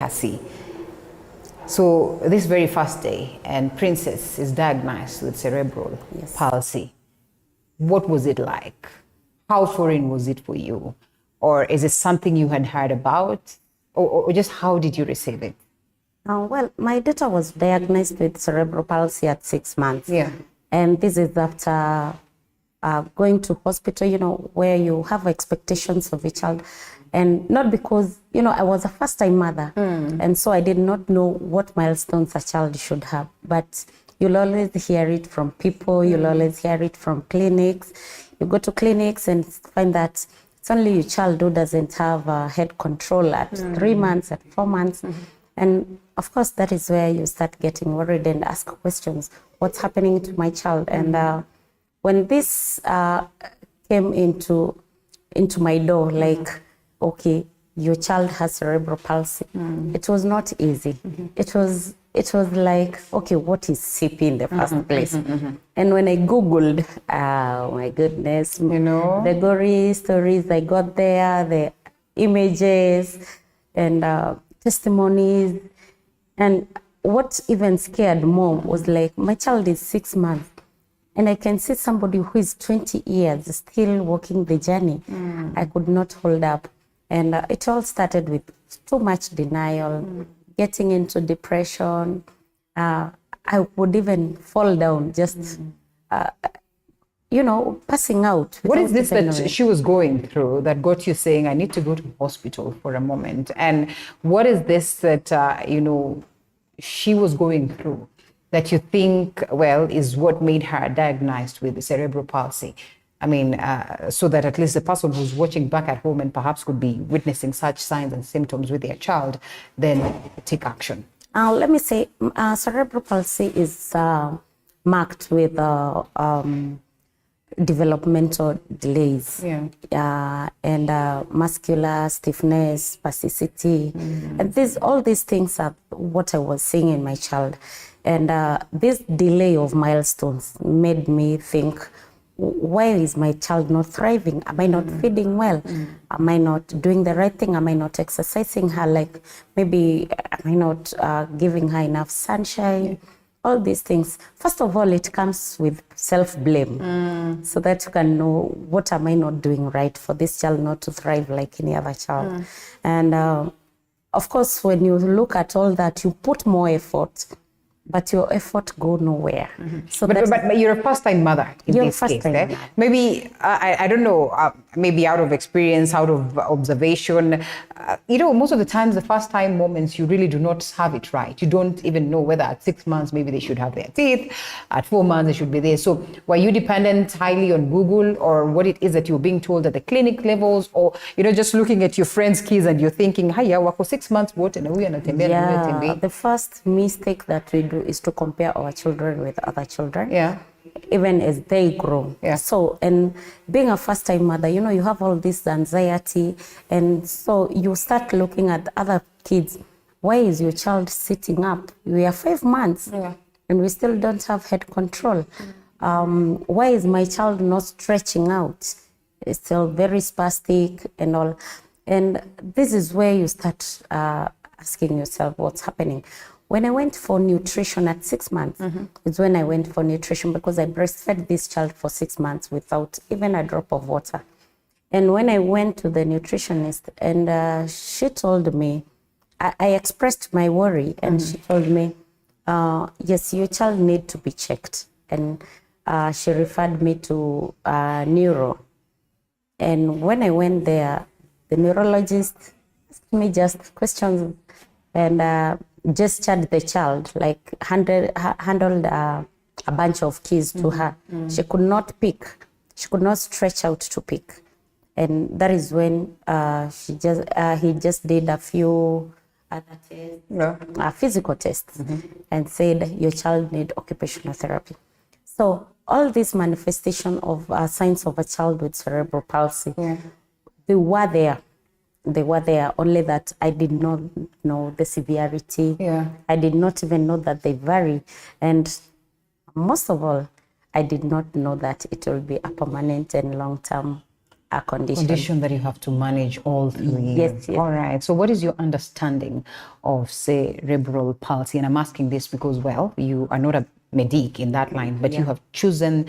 advocacy. So this very first day, and Princess is diagnosed with cerebral palsy. What was it like? How foreign was it for you? Or is it something you had heard about? Or just how did you receive it? Well, my daughter was diagnosed with cerebral palsy at 6 months. Yeah. And this is after going to hospital, where you have expectations of a child. And not because, I was a first-time mother. And so I did not know what milestones a child should have. But you'll always hear it from people. You'll always hear it from clinics. You go to clinics and find that it's only your child who doesn't have head control at 3 months, at 4 months. And of course, that is where you start getting worried and ask questions. What's happening to my child? And when this came into my door, like, okay, your child has cerebral palsy. It was not easy. It was like, okay, what is CP in the first place? And when I Googled, oh my goodness, the gory stories I got there, the images and testimonies. And what even scared mom was like, my child is 6 months. And I can see somebody who is 20 years still walking the journey. I could not hold up. And it all started with too much denial, getting into depression. I would even fall down, just, passing out. What is this that she was going through that got you saying, I need to go to hospital for a moment? And what is this that, she was going through that you think, well, is what made her diagnosed with cerebral palsy? I mean, so that at least the person who's watching back at home and perhaps could be witnessing such signs and symptoms with their child, then take action. Let me say, cerebral palsy is marked with developmental delays and muscular stiffness, spasticity. And all these things are what I was seeing in my child. And this delay of milestones made me think, why is my child not thriving? Am I not feeding well? Am I not doing the right thing? Am I not exercising her? Like, maybe am I not giving her enough sunshine? All these things. First of all, it comes with self-blame, so that you can know, what am I not doing right for this child not to thrive like any other child? And of course, when you look at all that, you put more effort, but your effort go nowhere. So but you're a first-time mother in this case. Maybe, I don't know, maybe out of experience, out of observation, most of the times, the first-time moments, you really do not have it right. You don't even know whether at 6 months, maybe they should have their teeth, at 4 months, they should be there. So were you dependent highly on Google, or what it is that you're being told at the clinic levels, or, just looking at your friends' kids and you're thinking, hiya, wako 6 months, what? And we are not the first mistake that we do is to compare our children with other children, even as they grow. So, and being a first-time mother, you have all this anxiety, and so you start looking at other kids. Why is your child sitting up? We are 5 months, and we still don't have head control. Why is my child not stretching out? It's still very spastic and all. And this is where you start asking yourself, what's happening? When I went for nutrition at 6 months, is when I went for nutrition, because I breastfed this child for 6 months without even a drop of water. And when I went to the nutritionist, and she told me, I expressed my worry, and she told me, yes, your child need to be checked. And she referred me to neuro. And when I went there, the neurologist asked me just questions, and gestured the child, like handled a bunch of keys to her. She could not pick. She could not stretch out to pick. And that is when he just did a few other tests, physical tests, and said, your child need occupational therapy. So all these manifestation of signs of a child with cerebral palsy, they were there. They were there, only that I did not know the severity. I did not even know that they vary. And most of all, I did not know that it will be a permanent and long-term a condition that you have to manage all through Yes, yes. All right. So what is your understanding of cerebral palsy? And I'm asking this because, well, you are not a medic in that line, but you have chosen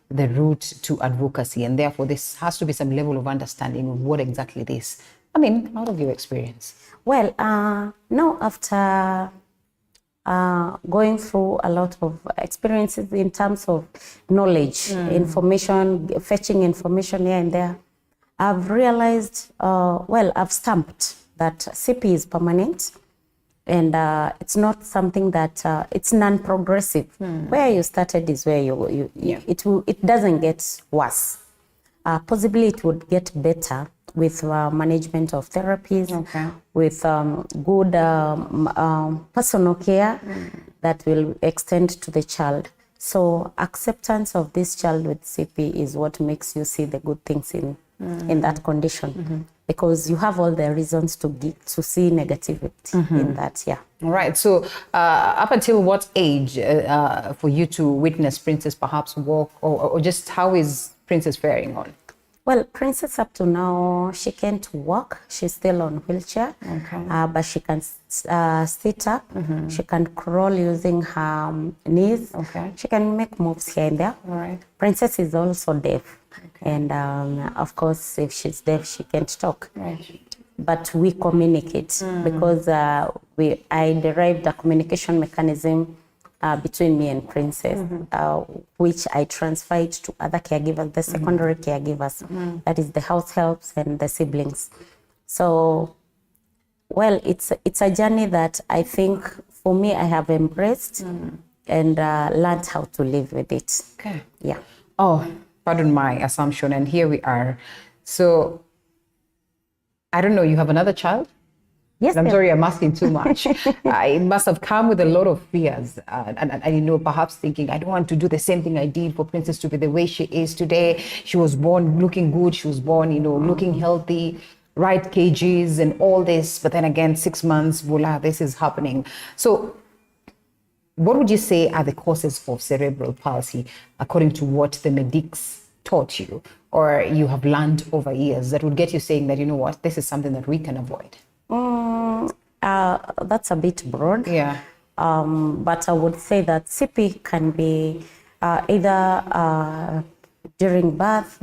the route to advocacy, and therefore this has to be some level of understanding of what exactly it is. I mean, out of your experience. Well, now after going through a lot of experiences in terms of knowledge, information, fetching information here and there, I've realized, I've stamped that CP is permanent, and it's not something that it's non-progressive. Where you started is where it doesn't get worse. Possibly it would get better with management of therapies, with good personal care that will extend to the child. So acceptance of this child with CP is what makes you see the good things in that condition, because you have all the reasons to see negativity in that. All right. So up until what age for you to witness Princess perhaps walk, or just how is Princess faring on? Well, Princess up to now, she can't walk. She's still on wheelchair, but she can sit up. She can crawl using her knees. She can make moves here and there. All right. Princess is also deaf. And of course, if she's deaf, she can't talk. Right. But we communicate because I derived a communication mechanism between me and Princess, which I transferred to other caregivers, the secondary caregivers, that is the house helps and the siblings. So, well, it's a journey that I think for me I have embraced and learned how to live with it. Okay. Yeah. Oh, pardon my assumption, and here we are. So, I don't know, you have another child? Yes, I'm sorry, I'm asking too much. It must have come with a lot of fears, and you know, perhaps thinking, I don't want to do the same thing I did for Princess to be the way she is today. She was born looking good. She was born, you know, looking healthy, right kgs and all this. But then again, 6 months, voila, this is happening. So what would you say are the causes of cerebral palsy, according to what the medics taught you or you have learned over years, that would get you saying that, you know what, this is something that we can avoid? That's a bit broad. Yeah. But I would say that CP can be either during birth,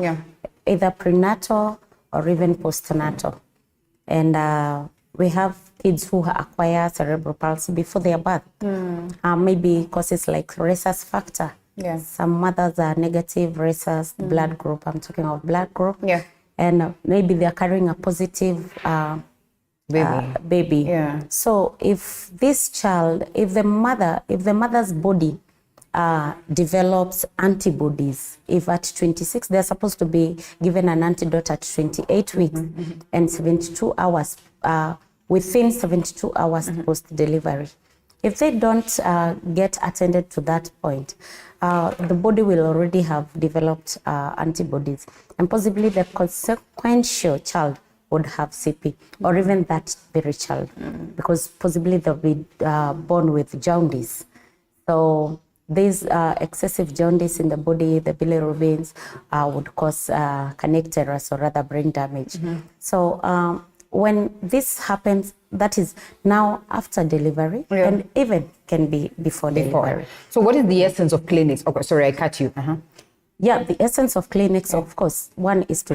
either prenatal or even postnatal. And we have kids who acquire cerebral palsy before their birth. Maybe causes like rhesus factor. Yeah. Some mothers are negative rhesus blood group. I'm talking of blood group. Yeah. And maybe they're carrying a positive baby. Yeah. So if this child, if the mother's body develops antibodies, if at 26, they're supposed to be given an antidote at 28 weeks and 72 hours, within 72 hours post-delivery. If they don't get attended to that point, the body will already have developed antibodies, and possibly the consequential child would have CP, or even that very child, because possibly they'll be born with jaundice. So these excessive jaundice in the body, the bilirubins, would cause connected or rather brain damage. So when this happens, that is now after delivery, and even can be before delivery. So what is the essence of clinics? Okay, sorry, I cut you. Yeah, the essence of clinics, of course, one is to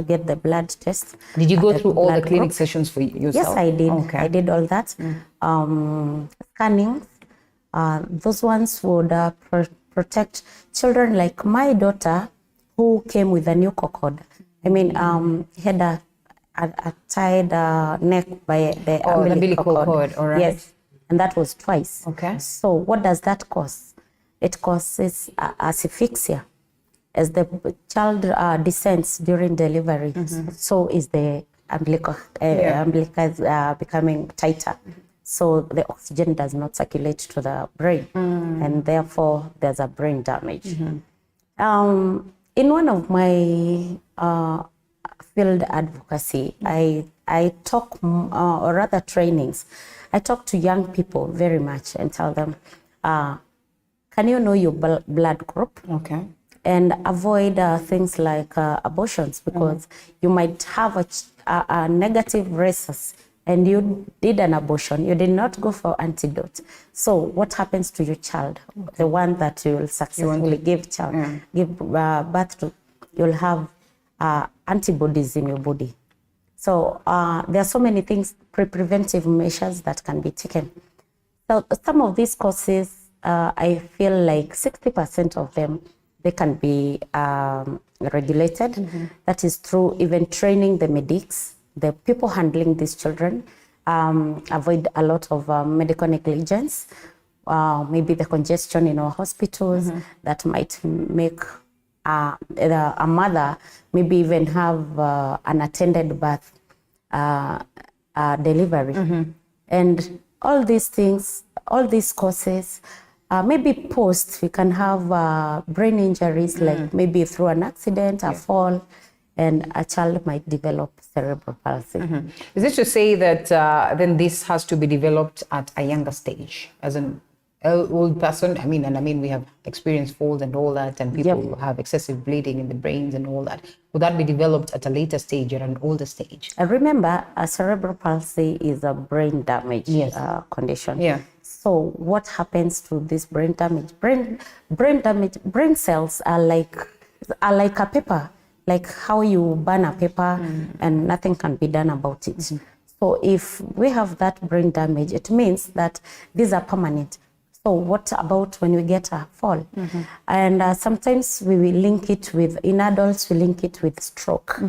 get the blood test. Did you go through all the clinic sessions for yourself? Yes, I did. Okay. I did all that. Scanning, those ones would protect children like my daughter, who came with a new cord. I mean, had a tied neck by the umbilical cord. All right. Yes, and that was twice. Okay. So what does that cause? It causes asphyxia. As the child descends during delivery, so is the umbilical is becoming tighter. So the oxygen does not circulate to the brain, and therefore there's a brain damage. In one of my field advocacy, I talk, or rather trainings, I talk to young people very much and tell them, can you know your blood group? Okay. and avoid things like abortions, because you might have a negative rhesus and you did an abortion, you did not go for antidote. So what happens to your child, the one that you will successfully give birth to? You'll have antibodies in your body. So there are so many things, preventive measures that can be taken. So some of these causes, I feel like 60% of them, they can be regulated. That is through even training the medics, the people handling these children, avoid a lot of medical negligence, maybe the congestion in our hospitals that might make a mother maybe even have an attended birth, delivery. And all these things, all these causes, maybe post, we can have brain injuries, like maybe through an accident, a fall, and a child might develop cerebral palsy. Is it to say that then this has to be developed at a younger stage, as an old person? I mean, we have experienced falls and all that, and people have excessive bleeding in the brains and all that. Would that be developed at a later stage, at an older stage? Remember, a cerebral palsy is a brain damage condition. Yeah. So what happens to this brain damage? Brain cells are like a paper, like how you burn a paper and nothing can be done about it. So if we have that brain damage, it means that these are permanent. So what about when we get a fall? And sometimes we will link it with, in adults, we link it with stroke.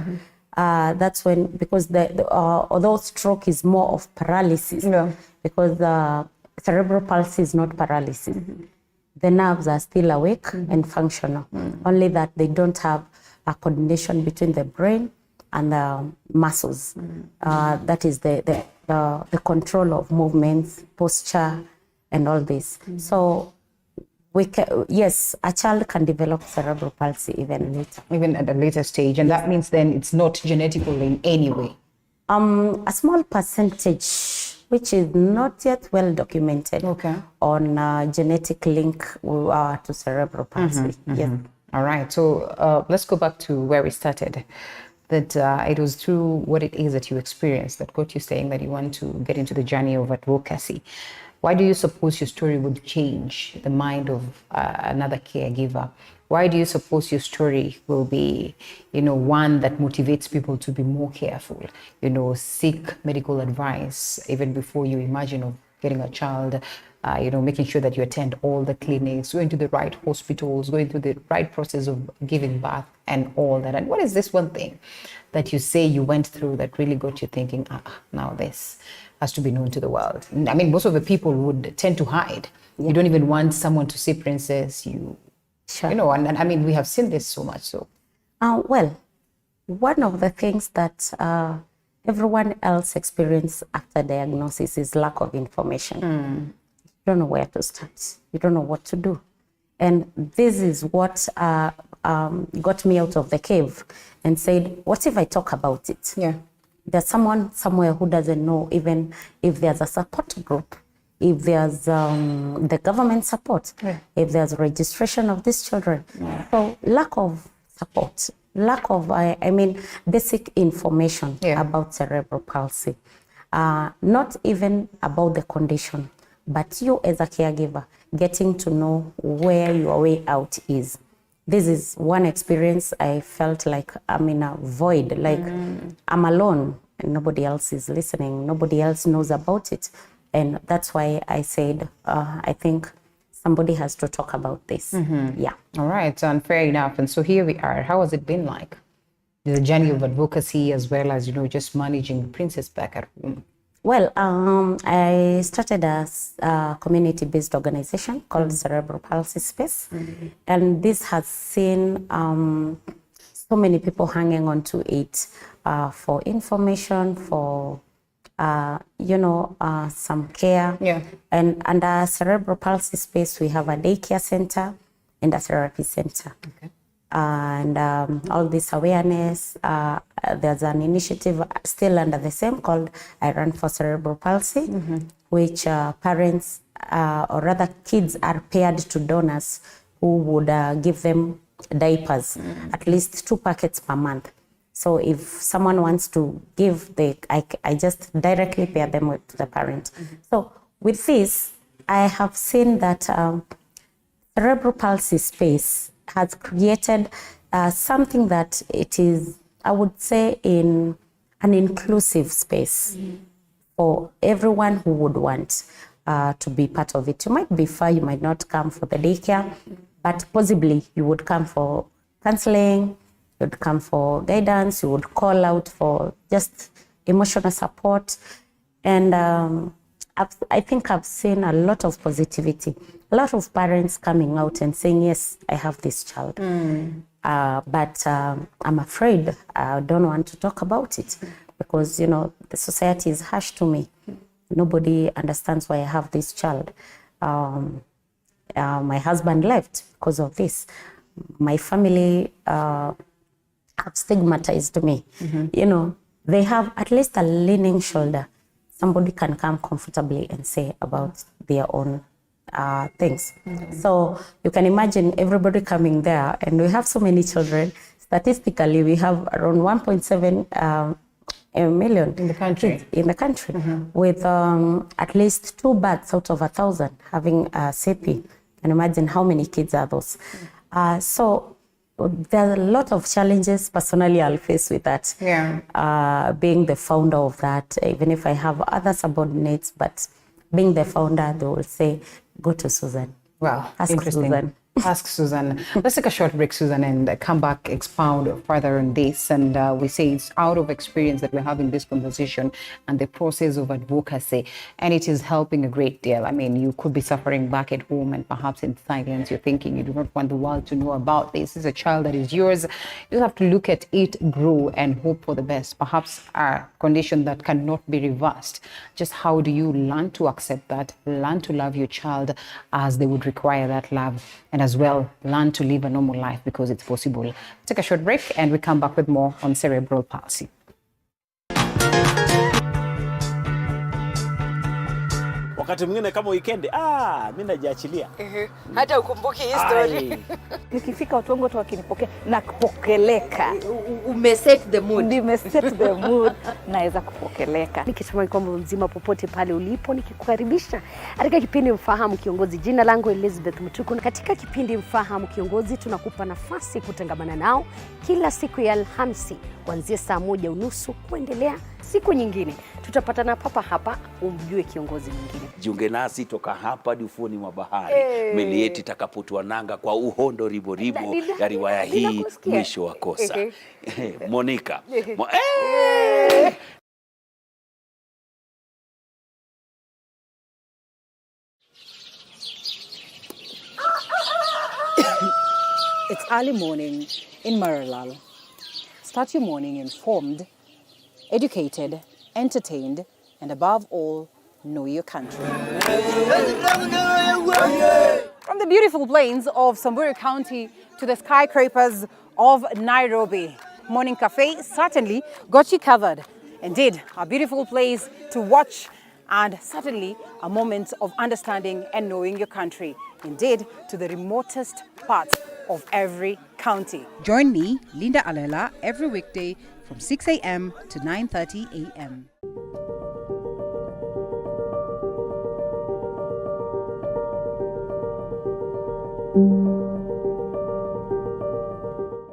That's when, because although stroke is more of paralysis, because cerebral palsy is not paralysis. The nerves are still awake and functional, only that they don't have a coordination between the brain and the muscles. That is the control of movements, posture, and all this. So yes, a child can develop cerebral palsy even later. Even at a later stage, and that means then it's not genetical in any way? A small percentage, which is not yet well documented, on genetic link to cerebral palsy. Yes. All right, so let's go back to where we started. That it was through what it is that you experienced that got you saying that you want to get into the journey of advocacy. Why do you suppose your story would change the mind of another caregiver? Why do you suppose your story will be, one that motivates people to be more careful, seek medical advice even before you imagine of getting a child, making sure that you attend all the clinics, going to the right hospitals, going through the right process of giving birth and all that? And what is this one thing that you say you went through that really got you thinking, now this has to be known to the world? I mean, most of the people would tend to hide. You don't even want someone to say, Princess, and I mean, we have seen this so much. So, well, one of the things that everyone else experiences after diagnosis is lack of information. You don't know where to start. You don't know what to do. And this is what got me out of the cave and said, what if I talk about it? There's someone somewhere who doesn't know even if there's a support group, if there's the government support, if there's registration of these children. So lack of support, lack of, basic information about cerebral palsy. Not even about the condition, but you as a caregiver, getting to know where your way out is. This is one experience. I felt like I'm in a void, like I'm alone and nobody else is listening. Nobody else knows about it. And that's why I said, I think somebody has to talk about this. Yeah. All right. And fair enough. And so here we are. How has it been like? The journey of advocacy as well as, just managing the Princess back at home? Well, I started a community-based organization called Cerebral Palsy Space. And this has seen so many people hanging on to it for information, for, some care. And under Cerebral Palsy Space, we have a daycare center and a therapy center. And all this awareness, there's an initiative still under the same called I Run for Cerebral Palsy, which parents or rather kids are paired to donors who would give them diapers, at least 2 packets per month. So if someone wants to give, I just directly pair them with the parent. So with this, I have seen that cerebral palsy space has created something that it is, I would say, in an inclusive space for everyone who would want to be part of it. You might be far, you might not come for the daycare, but possibly you would come for counseling, you would come for guidance, you would call out for just emotional support. And I think I've seen a lot of positivity, a lot of parents coming out and saying, yes, I have this child. But I'm afraid I don't want to talk about it because, you know, the society is harsh to me. Nobody understands why I have this child. My husband left because of this. My family have stigmatized me. You know, they have at least a leaning shoulder. Somebody can come comfortably and say about their own things. So you can imagine everybody coming there, and we have so many children. Statistically, we have around 1.7 million in the country. With at least 2 births out of 1,000 having CP. You can imagine how many kids are those. So there are a lot of challenges personally I'll face with that. Being the founder of that, even if I have other subordinates, but being the founder, they will say, go to Susan. Well, Ask interesting. Susan. Ask Susan. Let's take a short break, Susan, and come back, expound further on this. And we say it's out of experience that we're having this conversation and the process of advocacy. And it is helping a great deal. I mean, you could be suffering back at home and perhaps in silence. You're thinking you do not want the world to know about this. This is a child that is yours. You have to look at it grow and hope for the best. Perhaps a condition that cannot be reversed. Just how do you learn to accept that, learn to love your child as they would require that love, and as well learn to live a normal life because it's possible. Take a short break and we come back with more on cerebral palsy. Wakati mwingine kama weekend, mimi najiachilia. Hata ukumbuki hii story. Nikifika watu wangu watu wakinipokea na kupokeleka. Umeset the mood. Nimeset the mood. Naweza kupokeleka. Nikitumai kwamba mzima popote pale ulipo, nikikukaribisha katika kipindi Mfahamu Kiongozi. Jina langu Elizabeth Mutuku. Katika kipindi Mfahamu Kiongozi tunakupa nafasi kutangamana nao kila siku ya Alhamisi kuanzia saa 1:30 kuendelea siku nyingine. Tutapatana papa hapa umjue kiongozi mwingine. Jiunge nasi toka hapa hadi ufuoni mwa bahari. Meli yetu itakapotua nanga kwa uhondo ribo ya riwaya hii mwisho wa kosa. Monica. It's early morning in Maralal. Start your morning informed, educated, entertained, and above all, know your country. From the beautiful plains of Samburu County to the skyscrapers of Nairobi, Morning Cafe certainly got you covered. Indeed, a beautiful place to watch and certainly a moment of understanding and knowing your country. Indeed, to the remotest parts of every county. Join me, Linda Alela, every weekday from 6 a.m. to 9:30 a.m.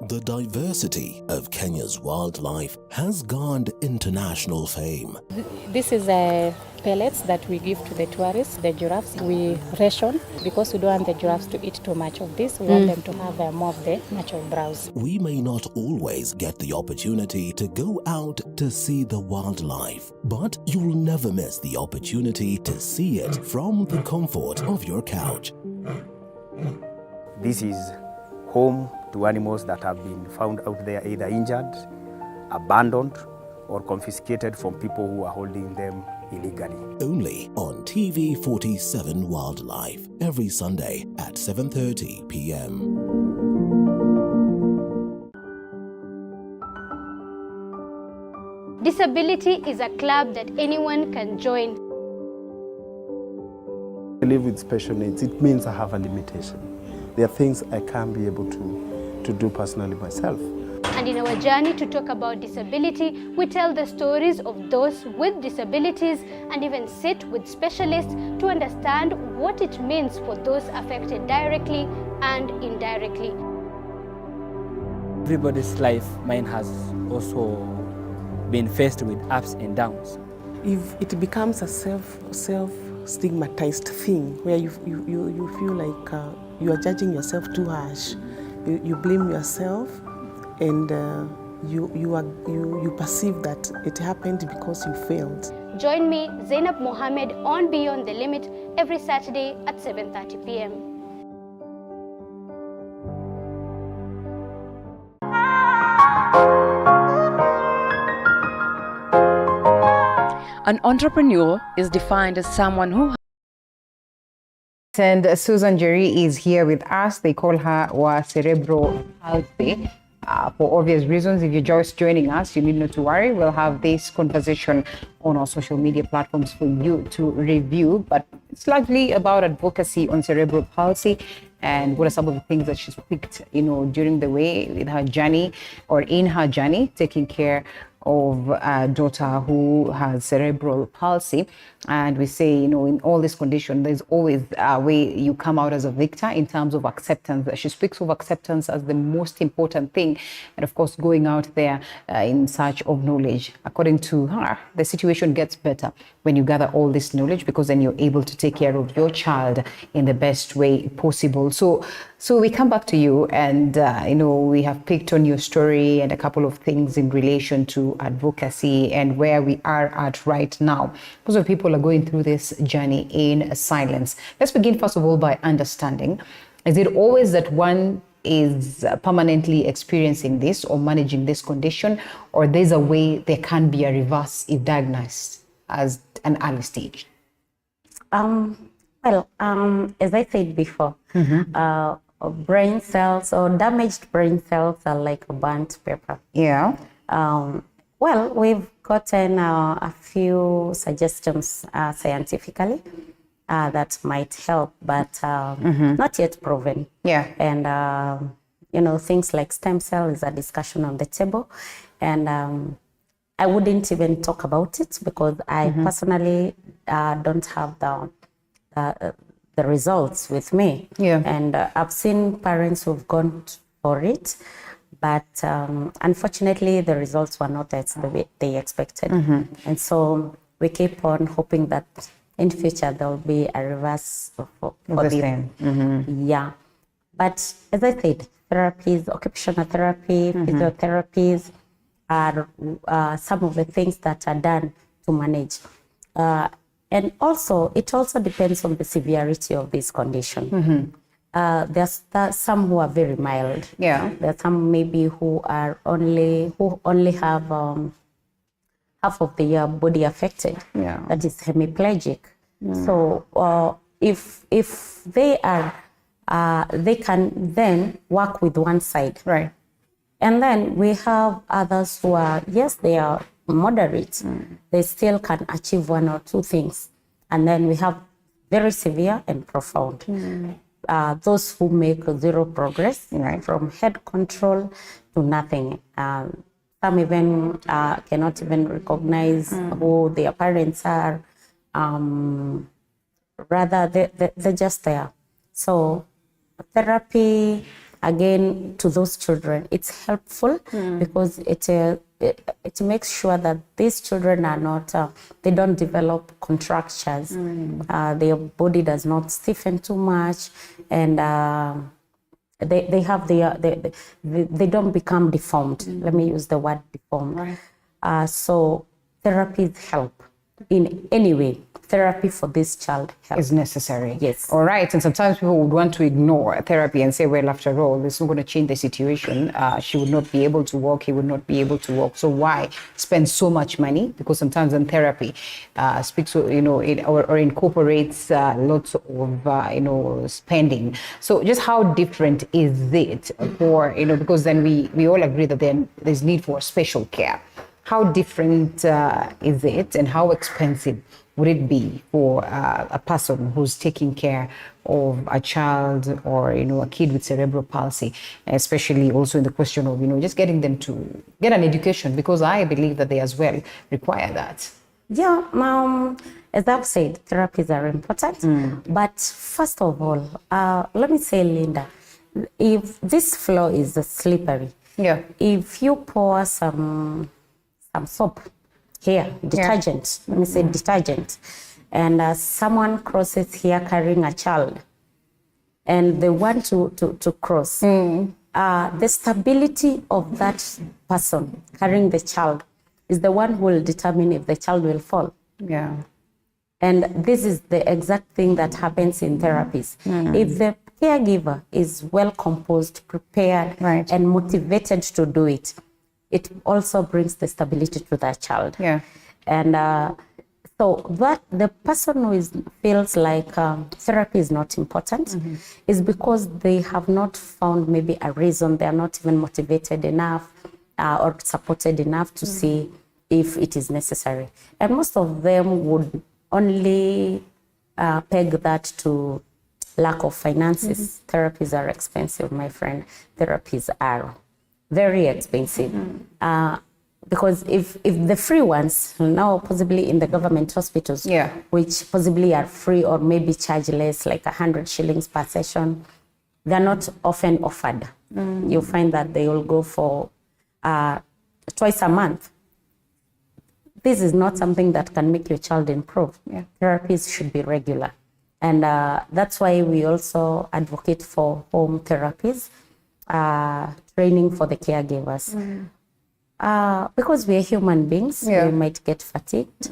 The diversity of Kenya's wildlife has garnered international fame. This is pellets that we give to the tourists, the giraffes. We ration because we don't want the giraffes to eat too much of this. We want them to have more of the natural browse. We may not always get the opportunity to go out to see the wildlife, but you'll never miss the opportunity to see it from the comfort of your couch. This is home to animals that have been found out there either injured, abandoned, or confiscated from people who are holding them illegally. Only on TV47 Wildlife, every Sunday at 7:30 p.m. Disability is a club that anyone can join. I live with special needs. It means I have a limitation. There are things I can't be able to to do personally myself. And in our journey to talk about disability, we tell the stories of those with disabilities and even sit with specialists to understand what it means for those affected directly and indirectly. Everybody's life, mine has also been faced with ups and downs. If it becomes a self-stigmatized thing where you feel like you are judging yourself too harsh, you blame yourself, and you perceive that it happened because you failed. Join me, Zainab Mohammed, on Beyond the Limit every Saturday at 7:30 p.m. An entrepreneur is defined as someone who... And Susan Jerry is here with us. They call her cerebral palsy. For obvious reasons, if you're just joining us, you need not to worry. We'll have this conversation on our social media platforms for you to review. But it's largely about advocacy on cerebral palsy and what are some of the things that she's picked, during the way with her journey or in her journey, taking care of a daughter who has cerebral palsy. And we say, in all this condition, there's always a way you come out as a victor in terms of acceptance. She speaks of acceptance as the most important thing. And of course, going out there in search of knowledge. According to her, the situation gets better when you gather all this knowledge, because then you're able to take care of your child in the best way possible. So we come back to you, and we have picked on your story and a couple of things in relation to advocacy and where we are at right now. Most of people are going through this journey in silence. Let's begin first of all by understanding, is it always that one is permanently experiencing this or managing this condition, or there's a way there can be a reverse if diagnosed as an early stage? As I said before, brain cells or damaged brain cells are like a burnt paper. Yeah. We've gotten a few suggestions scientifically that might help, but not yet proven. Yeah. And, things like stem cell is a discussion on the table. And I wouldn't even talk about it because I personally don't have the results with me. Yeah. And I've seen parents who've gone for it, but unfortunately the results were not as they expected. And so we keep on hoping that in future there will be a reverse for the this. same. Yeah. But as I said, therapies, occupational therapy, physiotherapies are some of the things that are done to manage. And also, it also depends on the severity of this condition. There's some who are very mild. Yeah. There's some maybe who only have half of their body affected. Yeah. That is hemiplegic. So if they are, they can then work with one side. Right. And then we have others who are, yes, they are moderate. They still can achieve one or two things. And then we have very severe and profound. Those who make zero progress, right, from head control to nothing. Some even cannot even recognize who their parents are. Rather, they're just there. So therapy, again, to those children, it's helpful because it makes sure that these children are not, they don't develop contractures. Their body does not stiffen too much, and they have they don't become deformed. Let me use the word deformed. Right. So therapies help in any way. Therapy for this child is necessary. Yes. All right. And sometimes people would want to ignore therapy and say, well, after all, this is not going to change the situation. She would not be able to walk. He would not be able to walk. So why spend so much money? Because sometimes in therapy speaks, or incorporates lots of, spending. So just how different is it for, because then we all agree that there's need for special care. How different is it, and how expensive would it be for a person who's taking care of a child or, a kid with cerebral palsy, especially also in the question of, just getting them to get an education, because I believe that they as well require that. Yeah, as I've said, therapies are important. But first of all, let me say, Linda, if this floor is slippery, if you pour some soap here, detergent, let me say detergent, and someone crosses here carrying a child, and they want to cross, the stability of that person carrying the child is the one who will determine if the child will fall. Yeah. And this is the exact thing that happens in therapies. If the caregiver is well composed, prepared, and motivated to do it, it also brings the stability to that child. Yeah. And so that the person who feels like therapy is not important is because they have not found maybe a reason. They are not even motivated enough or supported enough to see if it is necessary. And most of them would only peg that to lack of finances. Therapies are expensive, my friend. Therapies are very expensive. Because if the free ones, now possibly in the government hospitals, which possibly are free or maybe charge less, like 100 shillings per session, they're not often offered. You'll find that they will go for twice a month. This is not something that can make your child improve. Therapies should be regular. And that's why we also advocate for home therapies, training for the caregivers. Because we are human beings, we might get fatigued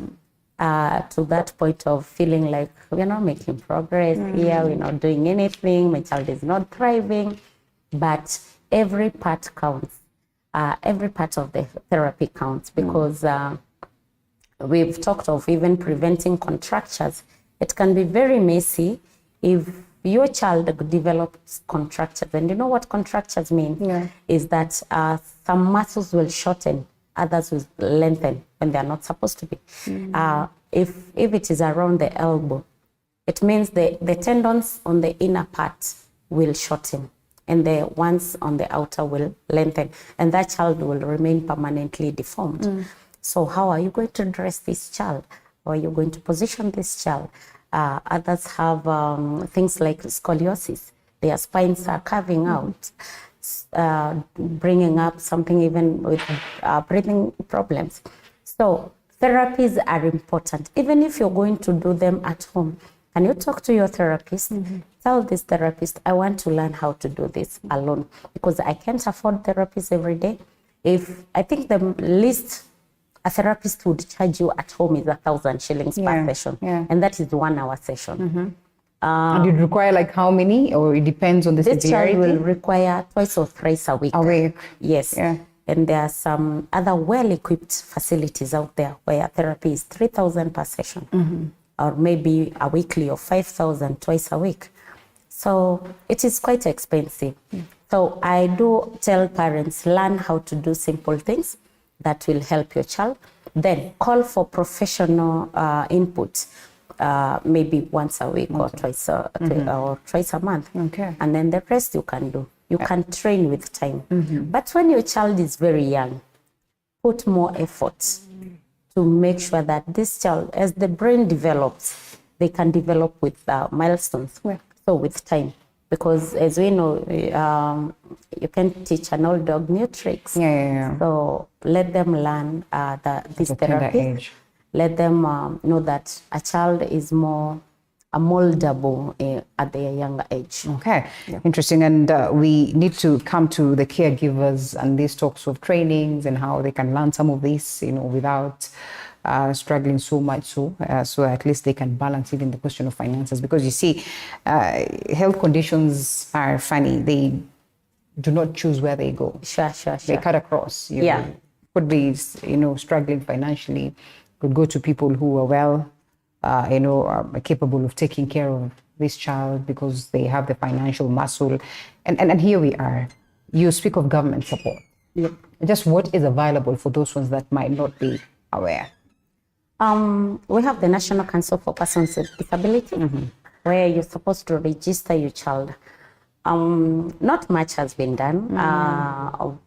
to that point of feeling like we're not making progress here, we're not doing anything, my child is not thriving. But every part counts. Every part of the therapy counts, because we've talked of even preventing contractures. It can be very messy if your child develops contractures. And you know what contractures mean? Is that some muscles will shorten, others will lengthen when they're not supposed to be. If it is around the elbow, it means the tendons on the inner part will shorten and the ones on the outer will lengthen, and that child will remain permanently deformed. So how are you going to dress this child? How are you going to position this child? Others have things like scoliosis. Their spines are curving out, bringing up something even with breathing problems. So therapies are important. Even if you're going to do them at home, can you talk to your therapist? Tell this therapist, I want to learn how to do this alone, because I can't afford therapists every day. I think the least a therapist would charge you at home is 1,000 shillings per session. And that is 1 hour session. And you'd require like how many, or it depends on the severity? This child will require twice or thrice a week. A week. Yes. And there are some other well-equipped facilities out there where therapy is 3,000 per session, or maybe a weekly of 5,000 twice a week. So it is quite expensive. So I do tell parents, learn how to do simple things that will help your child. Then call for professional input, maybe once a week or twice a month. And then the rest you can do. You can train with time. But when your child is very young, put more effort to make sure that this child, as the brain develops, they can develop with milestones. So with time. Because as we know, you can teach an old dog new tricks. So let them learn this therapy. Let them know that a child is more moldable at their younger age. Interesting. And we need to come to the caregivers and these talks of trainings and how they can learn some of this, without struggling so much, so at least they can balance even the question of finances. Because you see, health conditions are funny. They do not choose where they go. They cut across. You could be, struggling financially. Could go to people who are well, are capable of taking care of this child because they have the financial muscle. And here we are. You speak of government support. Just what is available for those ones that might not be aware? We have the National Council for Persons with Disability, where you're supposed to register your child. Not much has been done of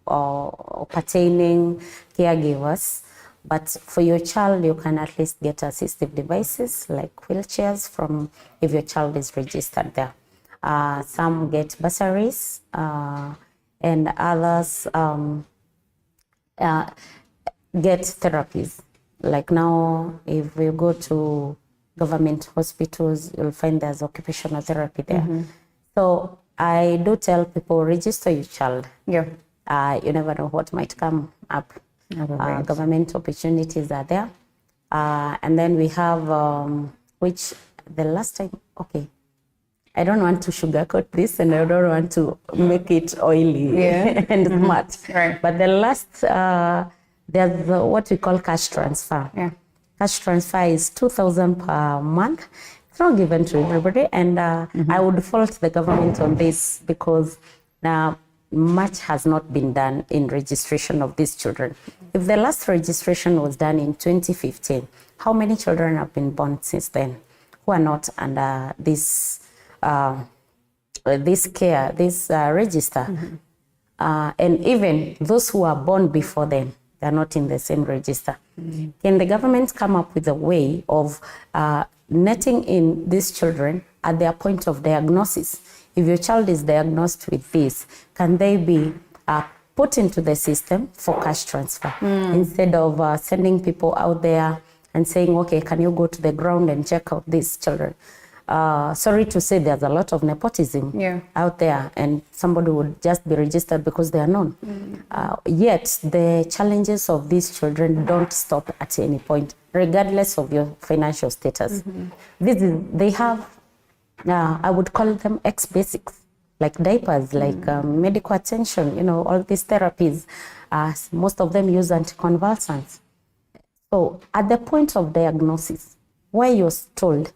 pertaining caregivers, but for your child, you can at least get assistive devices like wheelchairs from if your child is registered there. Some get bursaries, and others get therapies. Like now, if we go to government hospitals, you'll find there's occupational therapy there. So I do tell people, register your child. Yeah. You never know what might come up. Government opportunities are there. And then we have, which the last time, okay, I don't want to sugarcoat this and I don't want to make it oily and smart. Right. But the last, there's what we call cash transfer. Yeah. Cash transfer is 2,000 per month. It's not given to everybody, and I would fault the government on this because much has not been done in registration of these children. If the last registration was done in 2015, how many children have been born since then who are not under this register? And even those who are born before then, they're not in the same register. Can the government come up with a way of netting in these children at their point of diagnosis? If your child is diagnosed with this, can they be put into the system for cash transfer instead of sending people out there and saying, okay, can you go to the ground and check out these children? Sorry to say, there's a lot of nepotism out there, and somebody would just be registered because they are known. Yet the challenges of these children don't stop at any point, regardless of your financial status. They have, I would call them ex-basics, like diapers, like medical attention, all these therapies. Most of them use anticonvulsants. So at the point of diagnosis, where you're told,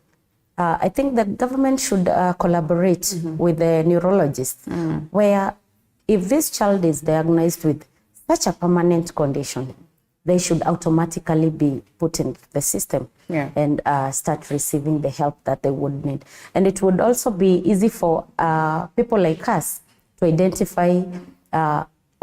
I think the government should collaborate with the neurologist, where if this child is diagnosed with such a permanent condition, they should automatically be put into the system and start receiving the help that they would need. And it would also be easy for people like us to identify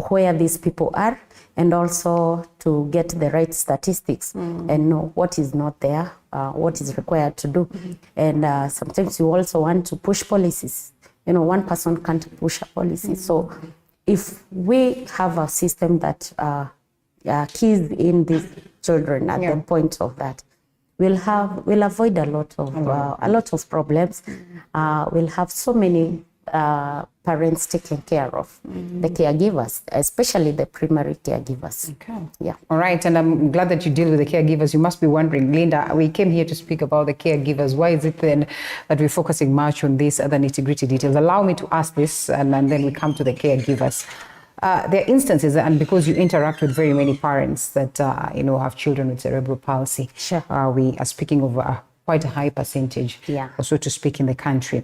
where these people are, and also to get the right statistics and know what is not there, what is required to do. And sometimes you also want to push policies. One person can't push a policy. So if we have a system that keys in these children at the point of that, we'll avoid a lot of problems. We'll have so many parents taken care of, the caregivers, especially the primary caregivers. Okay. Yeah. All right. And I'm glad that you deal with the caregivers. You must be wondering, Linda, we came here to speak about the caregivers. Why is it then that we're focusing much on these other nitty-gritty details? Allow me to ask this, and then we come to the caregivers. There are instances, and because you interact with very many parents that, have children with cerebral palsy, we are speaking of quite a high percentage, or so to speak, in the country.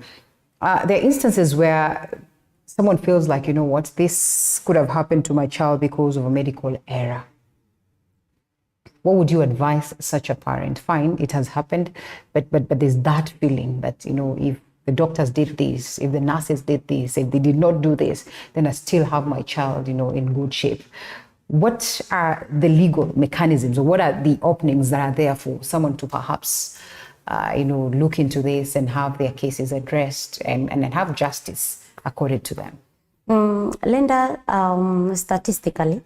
There are instances where someone feels like, this could have happened to my child because of a medical error. What would you advise such a parent? Fine, it has happened, but there's that feeling that, if the doctors did this, if the nurses did this, if they did not do this, then I still have my child, in good shape. What are the legal mechanisms, or what are the openings that are there for someone to perhaps look into this and have their cases addressed and have justice accorded to them? Linda, statistically,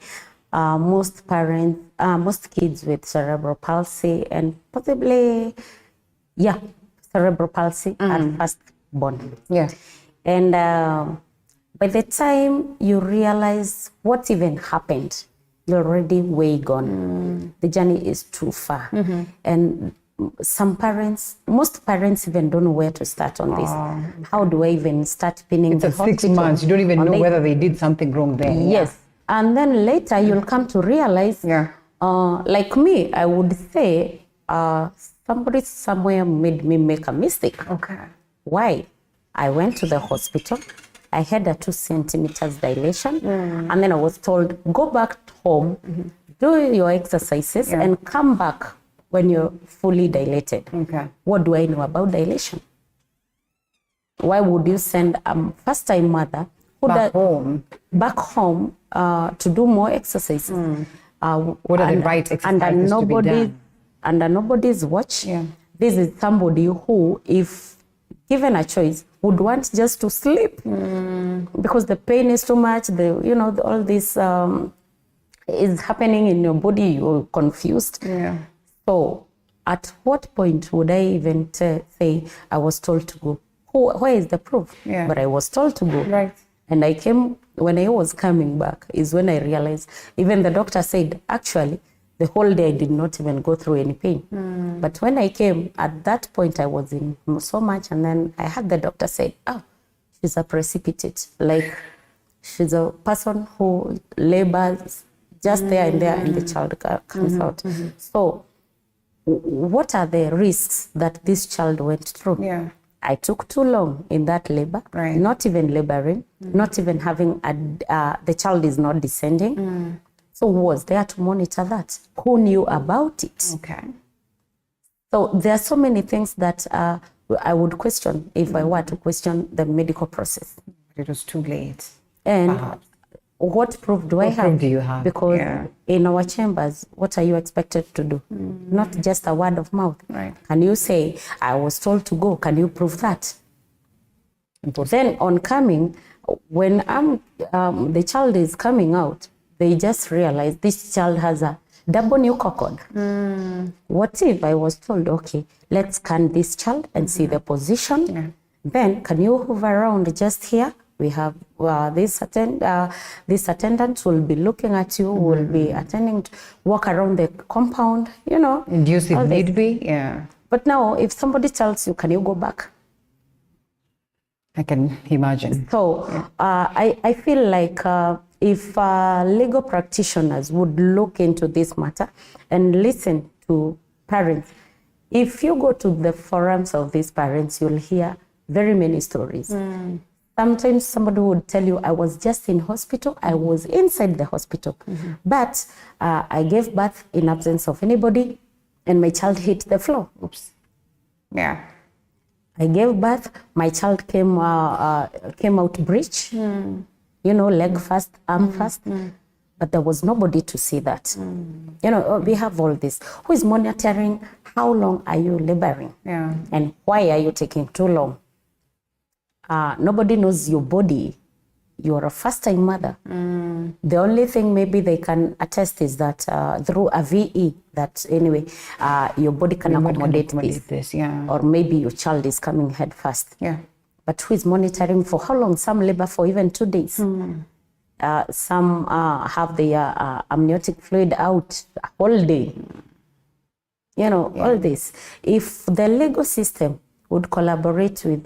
most parents, most kids with cerebral palsy and possibly, cerebral palsy are first born. Yeah. And by the time you realize what even happened, you're already way gone. The journey is too far. And most parents even don't know where to start on this. How do I even start pinning the hospital? 6 months. You don't even know whether they did something wrong there. Yes. And then later you'll come to realize, like me, I would say, somebody somewhere made me make a mistake. Okay. Why? I went to the hospital. I had a 2 centimeters dilation. And then I was told, go back home, do your exercises and come back when you're fully dilated. Okay. What do I know about dilation? Why would you send a first-time mother who back home to do more exercises? What are the right exercises to be done? Under nobody's watch. Yeah. This is somebody who, if given a choice, would want just to sleep because the pain is too much. All this is happening in your body. You're confused. Yeah. So, at what point would I even say I was told to go? Where is the proof? Yeah. But I was told to go. Right. And when I was coming back is when I realized, even the doctor said, actually, the whole day I did not even go through any pain. But when I came, at that point I was in so much, and then I had the doctor say, oh, she's a precipitate. Like, she's a person who labors just there and there, and the child comes out. So, what are the risks that this child went through? Yeah. I took too long in that labor, not even laboring, not even having the child is not descending. So who was there to monitor that? Who knew about it? Okay. So there are so many things that I would question if I were to question the medical process. It was too late. And what proof do I have? What proof do you have? Because in our chambers, what are you expected to do? Not just a word of mouth. Right. Can you say, I was told to go? Can you prove that? Impossible. Then on coming, when the child is coming out, they just realize this child has a double pneumococcal. What if I was told, okay, let's scan this child and see the position. Yeah. Then can you hover around just here? We have this attendant will be looking at you, will be attending to walk around the compound, Induce if need be, yeah. But now, if somebody tells you, can you go back? I can imagine. So I feel like if legal practitioners would look into this matter and listen to parents, if you go to the forums of these parents, you'll hear very many stories. Sometimes somebody would tell you, I was just in hospital, I was inside the hospital, but I gave birth in absence of anybody and my child hit the floor. Oops. Yeah. I gave birth, my child came out breech, leg first, arm first, but there was nobody to see that. We have all this. Who is monitoring how long are you laboring? Yeah. And why are you taking too long? Nobody knows your body. You're a first-time mother. The only thing maybe they can attest is that through a VE, that anyway, your body can accommodate this. Yeah. Or maybe your child is coming head first. Yeah. But who is monitoring for how long? Some labor for even 2 days. Some have their amniotic fluid out a whole day. All this. If the legal system would collaborate with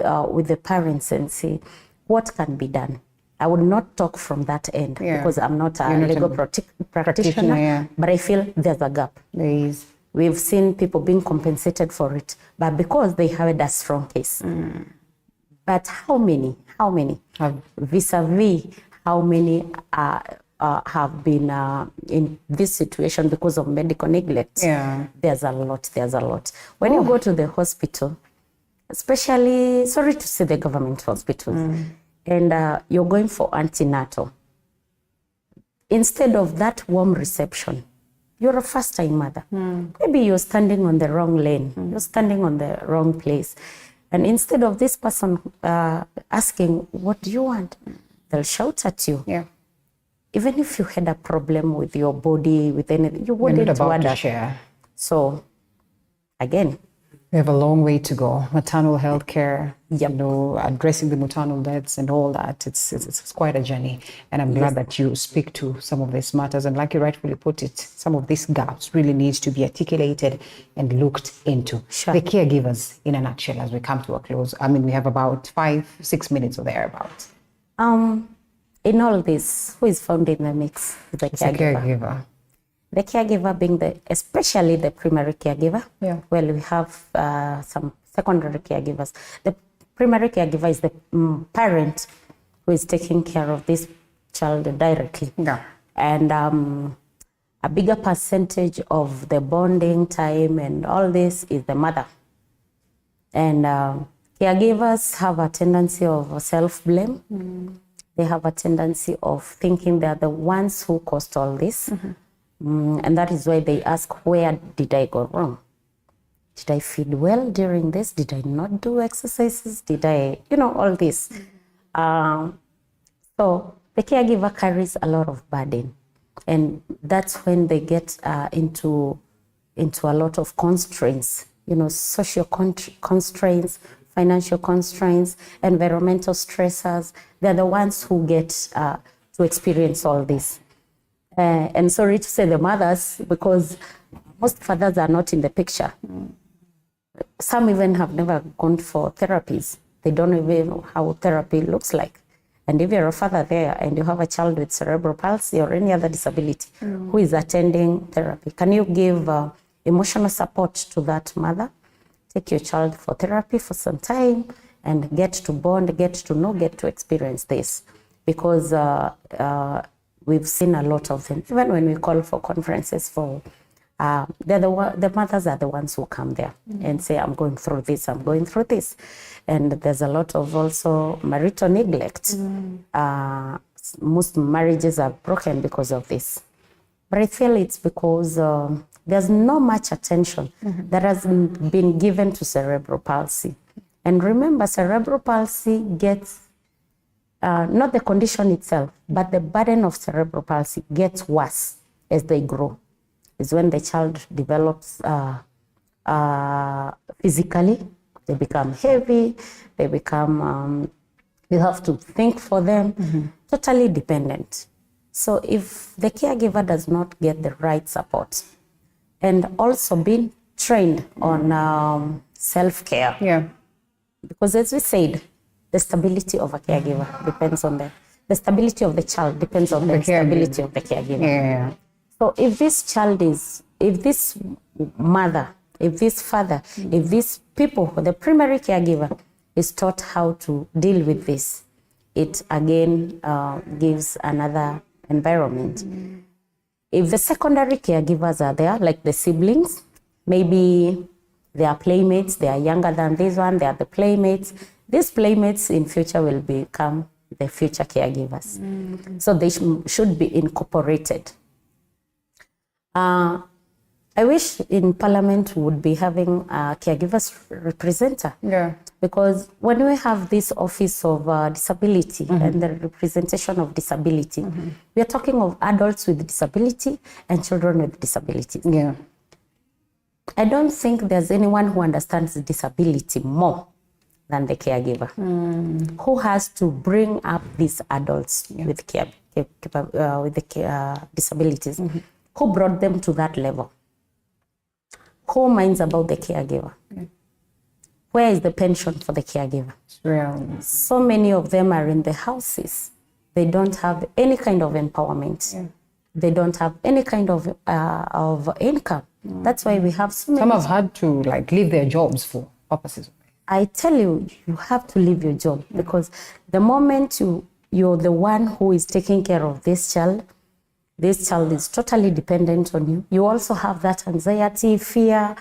the parents and say, what can be done? I would not talk from that end because I'm not a legal practitioner, but I feel there's a gap. There is. We've seen people being compensated for it, but because they had a strong case. But how many vis-a-vis how many have been in this situation because of medical neglect? Yeah. There's a lot. When you go to the hospital, especially, sorry to say the government hospitals, and you're going for antenatal. Instead of that warm reception, you're a first-time mother. Maybe you're standing on the wrong lane. You're standing on the wrong place. And instead of this person asking, what do you want? They'll shout at you. Yeah. Even if you had a problem with your body, with anything, you wouldn't not about to share. So, again, we have a long way to go. Maternal health care, addressing the maternal deaths and all that. It's quite a journey. And I'm glad that you speak to some of these matters. And like you rightfully put it, some of these gaps really needs to be articulated and looked into. Sure. The caregivers, in a nutshell, as we come to a close. I mean, we have about 5-6 minutes or thereabouts. In all this, who is found in the mix? The caregiver. The caregiver being especially the primary caregiver. Yeah. Well, we have some secondary caregivers. The primary caregiver is the parent who is taking care of this child directly. Yeah. And a bigger percentage of the bonding time and all this is the mother. And caregivers have a tendency of self-blame. They have a tendency of thinking they're the ones who caused all this. And that is why they ask, where did I go wrong? Did I feed well during this? Did I not do exercises? Did I, all this. So the caregiver carries a lot of burden. And that's when they get into a lot of constraints, social constraints, financial constraints, environmental stressors. They're the ones who get to experience all this. And sorry to say the mothers, because most fathers are not in the picture. Some even have never gone for therapies. They don't even know how therapy looks like. And if you're a father there and you have a child with cerebral palsy or any other disability who is attending therapy, can you give emotional support to that mother? Take your child for therapy for some time and get to bond, get to know, get to experience this. Because we've seen a lot of them. Even when we call for conferences the mothers are the ones who come there and say, I'm going through this, I'm going through this. And there's a lot of also marital neglect. Most marriages are broken because of this. But I feel it's because there's not much attention that has been given to cerebral palsy. And remember, cerebral palsy gets, not the condition itself, but the burden of cerebral palsy gets worse as they grow. Is when the child develops physically, they become heavy, they become, you have to think for them, totally dependent. So if the caregiver does not get the right support and also being trained on self-care, because as we said, the stability of a caregiver depends on the stability of the child depends on the stability of the caregiver. So if this child if this mother, if this father, if these people, the primary caregiver is taught how to deal with this, it again gives another environment. If the secondary caregivers are there, like the siblings, maybe they are playmates, they are younger than this one, they are the playmates. These playmates in future will become the future caregivers. So they should be incorporated. I wish in Parliament we would be having a caregivers representative. Because when we have this office of disability and the representation of disability, we are talking of adults with disability and children with disabilities. I don't think there's anyone who understands disability more than the caregiver, who has to bring up these adults with disabilities. Who brought them to that level? Who minds about the caregiver? Where is the pension for the caregiver? So many of them are in the houses. They don't have any kind of empowerment. They don't have any kind of income. That's why we have so many. Some have had to leave their jobs for purposes. I tell you, you have to leave your job because the moment you're the one who is taking care of this child is totally dependent on you. You also have that anxiety, fear,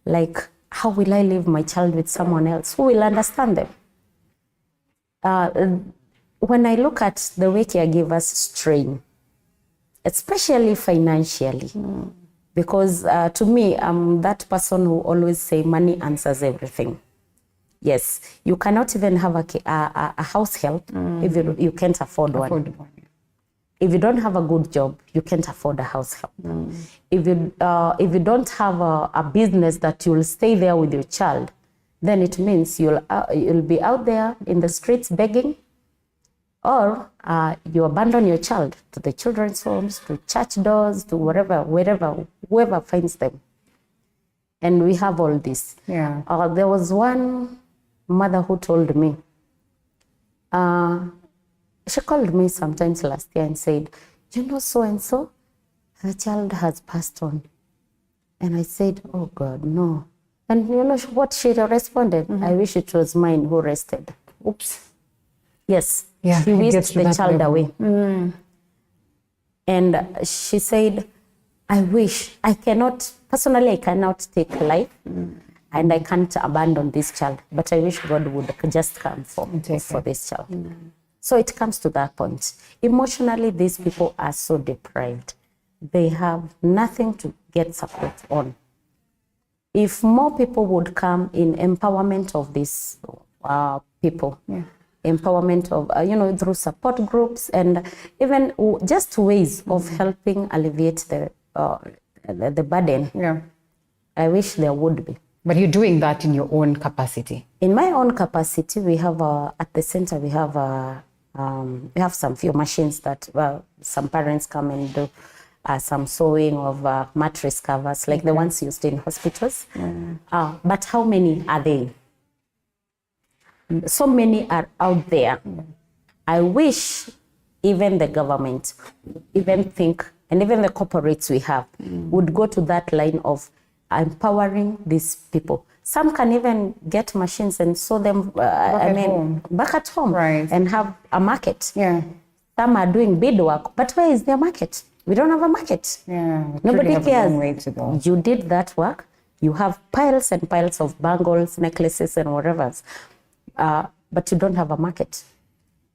like, how will I leave my child with someone else? Who will understand them? When I look at the way caregivers strain, especially financially, because to me, I'm that person who always say money answers everything. Yes, you cannot even have a house help if you can't afford one. If you don't have a good job, you can't afford a house help. If you don't have a business that you'll stay there with your child, then it means you'll be out there in the streets begging, or you abandon your child to the children's homes, to church doors, to whoever finds them. And we have all this. There was one mother who told me, she called me sometimes last year and said, so-and-so, her child has passed on. And I said, oh God, no. And you know what she responded? I wish it was mine who rested. Oops. Yes, she whisked the child away. And she said, I wish I cannot, personally, I cannot take life and I can't abandon this child, but I wish God would just come for this child. So it comes to that point. Emotionally, these people are so deprived. They have nothing to get support on. If more people would come in empowerment of these people, empowerment of, through support groups and even just ways of helping alleviate the burden, I wish there would be. But you're doing that in your own capacity? In my own capacity, we have, at the center, we have some few machines that some parents come and do some sewing of mattress covers, like the ones used in hospitals. But how many are they? So many are out there. I wish even the government, even think, and even the corporates we have, would go to that line of empowering these people. Some can even get machines and sew them back at home and have a market. Some are doing beadwork, but where is their market? We don't have a market. Nobody cares. You did that work. You have piles and piles of bangles, necklaces, and whatever, but you don't have a market.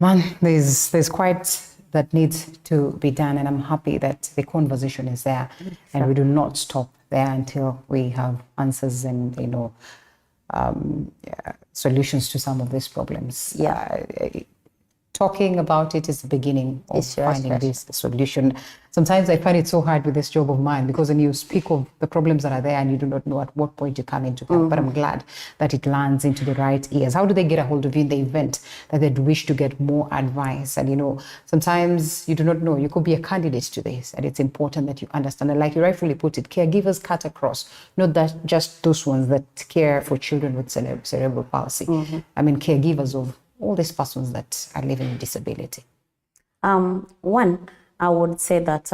Man, there's quite that needs to be done, and I'm happy that the conversation is there, and we do not stop there until we have answers and solutions to some of these problems. Talking about it is the beginning of finding this solution. Sometimes I find it so hard with this job of mine, because when you speak of the problems that are there and you do not know at what point you come into help, but I'm glad that it lands into the right ears. How do they get a hold of you in the event that they'd wish to get more advice? And sometimes you do not know, you could be a candidate to this, and it's important that you understand. And like you rightfully put it, caregivers cut across, not that just those ones that care for children with cerebral palsy. I mean, caregivers of all these persons that are living with disability. One, I would say that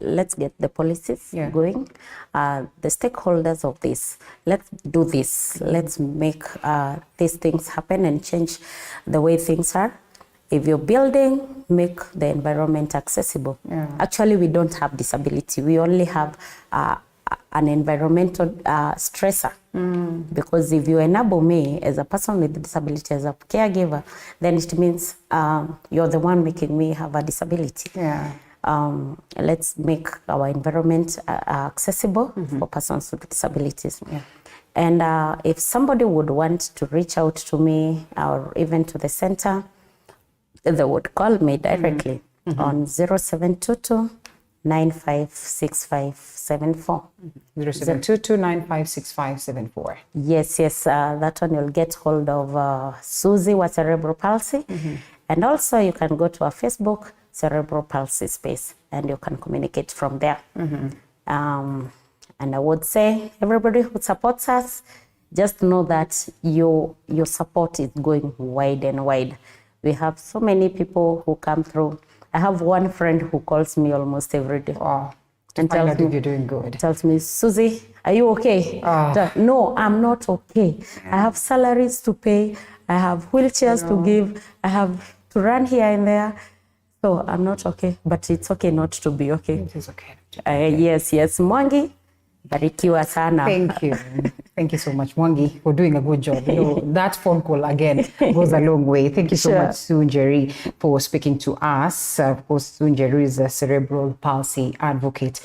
let's get the policies going, the stakeholders of this. Let's do this. Let's make these things happen and change the way things are. If you're building, make the environment accessible. Actually, we don't have disability. We only have an environmental stressor. Because if you enable me as a person with disability, as a caregiver, then it means you're the one making me have a disability. Let's make our environment accessible for persons with disabilities. And if somebody would want to reach out to me or even to the center, they would call me directly on 0722 956574. 0722 956574. Yes, that one you'll get hold of Susie with cerebral palsy. And also you can go to our Facebook, Cerebral Palsy Space, and you can communicate from there. And I would say everybody who supports us, just know that your support is going wide and wide. We have so many people who come through. I have one friend who calls me almost every day. And tells me if you're doing good. Tells me, Susie, are you okay? No, I'm not okay. I have salaries to pay. I have wheelchairs to give. I have to run here and there. So I'm not okay, but it's okay not to be okay. It is okay. Yes. Mwangi, barikiwa sana. Thank you. Thank you so much, Mwangi, for doing a good job. That phone call again goes a long way. Thank you so much, Sue Njeri, for speaking to us. Of course, Sue Njeri is a cerebral palsy advocate.